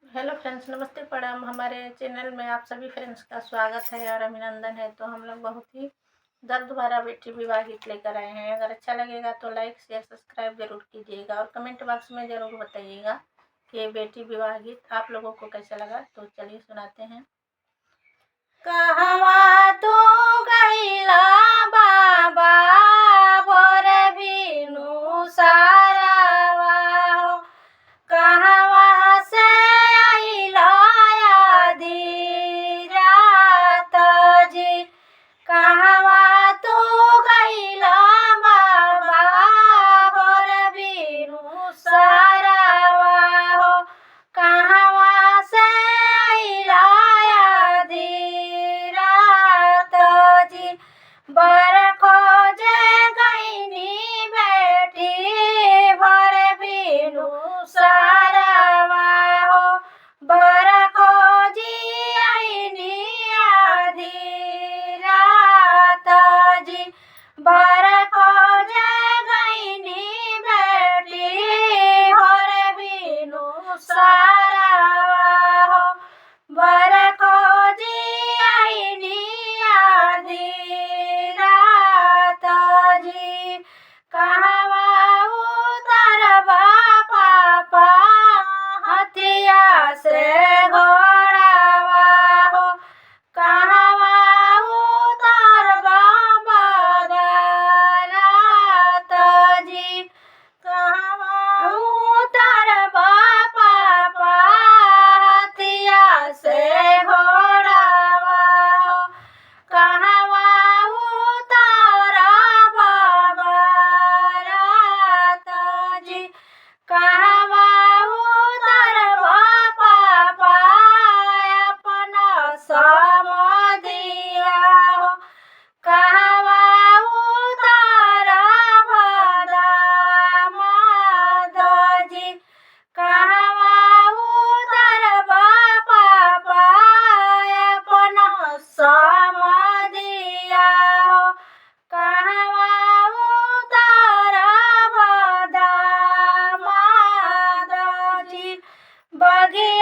Hello friends, नमस्ते प्रणाम। हमारे चैनल में आप सभी फ्रेंड्स का स्वागत है और अभिनंदन है। तो हम लोग बहुत ही दर्द भरा बेटी विवाह गीत लेकर आए हैं। अगर अच्छा लगेगा तो लाइक शेयर सब्सक्राइब जरूर कीजिएगा और कमेंट बॉक्स में ज़रूर बताइएगा कि ये बेटी विवाह गीत आप लोगों को कैसा लगा। तो चलिए सुनाते हैं। कहवा तू गइला बाबा भोर बिनु सारावा हो, कहवा से अइला आधी रात जी, कहवा तू गइला बाबा भोर बिनु सारावा हो, कहवा से अइला आधी रात जी। बर खोजे गइनी बेटी भर बिनु सारावा हो, बर खोजी आइनी आधी रात जी। बर खोजे गइनी बेटी भर बिनु सारावा हो, बर खोजी आइनी आधी रात जी। कहवा उतरबा पापा हथिया से घोड़ावा हो, कहवा उतरबा बारात जी। कहवा उतरबा पापा हथिया से घोड़ावा हो, कहवा उतरबा बारात जी। कहवा उतरबा पापा अपना समधिया हो, कहवा उतरबा दामाद जी। कहवा उतरबा पापा अपना समधिया हो, कहवा उतरबा दामाद जी। बगी